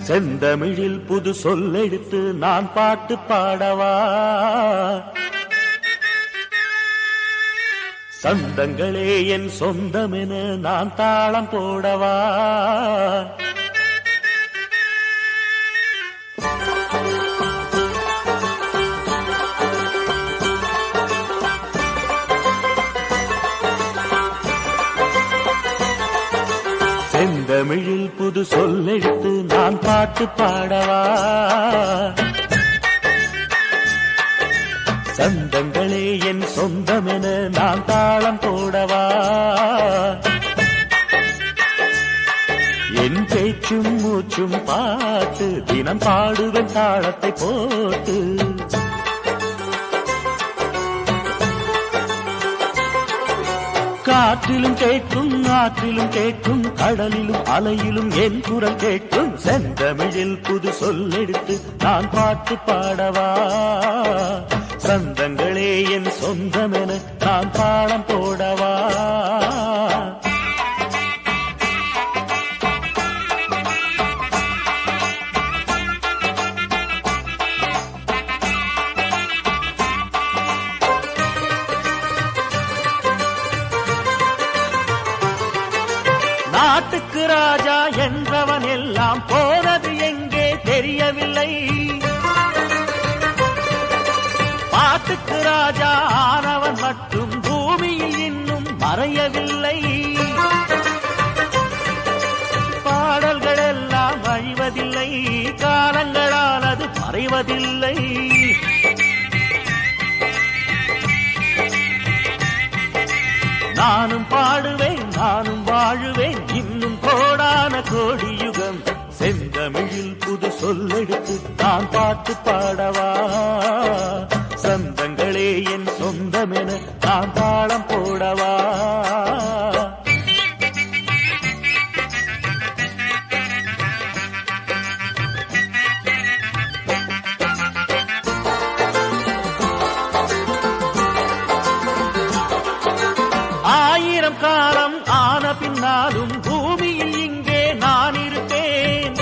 செந்தமிழில் புது சொல்லெடுத்து நான் பாட்டு பாடவா? சந்தங்களே என் சொந்தமென நான் தாளம் போடவா? செந்தமிழில் புது சொல்லெடுத்து நான் பாட்டு பாடவா? சந்தங்களே என் சொந்தமென நான் தாளம் போடவா? என் பேச்சும் மூச்சும் பாட்டு தினம் பாடுவேன் தாளத்தை போட்டு. காற்றிலும் கேட்கும் ஆற்றிலும் கேட்கும் கடலிலும் அலையிலும் என் குரல் கேட்கும். செந்தமிழில் புது சொல்லெடுத்து நான் பாட்டு பாடவா? சந்தங்களே என் சொந்தமென நான் தாளம் போடவா? நாட்டுக்கு ராஜா என்றவன் எல்லாம் போனது எங்கே தெரியவில்லை. பாட்டுக்கு ராஜா ஆனவன் மட்டும் பூமியில் இன்னும் மறையவில்லை. பாடல்கள் எல்லாம் அழிவதில்லை, காலங்களால் அது மறைவதில்லை. நானும் பாடுவேன் நானும் வாழுவேன் இன்னும் கோடான கோடி யுகம். செந்தமிழில் புது சொல்லெடுத்து நான் பாட்டு பாடவா? சந்தங்களே என் சொந்தமென நான் தாளம் போடவா? ஆயிரம் காலம் ஆன பின்னாலும் பூமியில் இங்கே நான் இருப்பேன்.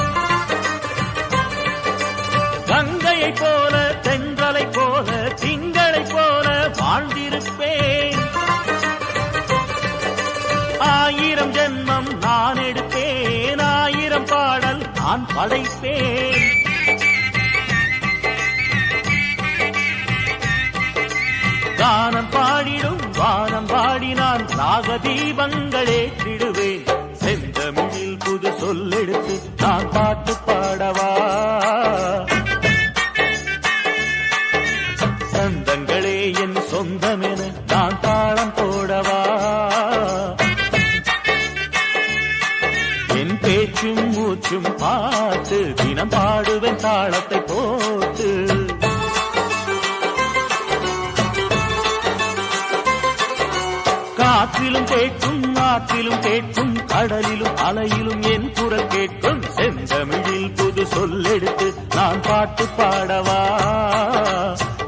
கங்கையை போல தென்றலை போல திங்களை போல வாழ்ந்திருப்பேன். ஆயிரம் ஜென்மம் நான் எடுப்பேன், ஆயிரம் பாடல் நான் படைப்பேன். கானம் பாடிடும் வானம் பாடினான் ராக தீபங்களே திடுவேன். செந்தமிழில் புது சொல்லெடுத்து நான் பாட்டு பாடவா? சந்தங்களே என் சொந்தமென நான் தாளம் போடவா? என் பேச்சும் மூச்சும் பாட்டு தினம் பாடுவேன் தாளத்தை போட்டு. காற்றிலும் கேட்கும் ஆற்றிலும் கேட்கும் கடலிலும் அலையிலும் என் குரல் கேட்கும். செந்தமிழில் புது சொல்லெடுத்து நான் பாட்டு பாடவா?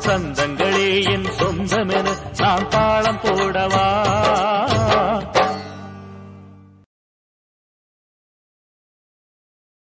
சந்தங்களே என் சொந்தமென நான் தாளம் போடவா?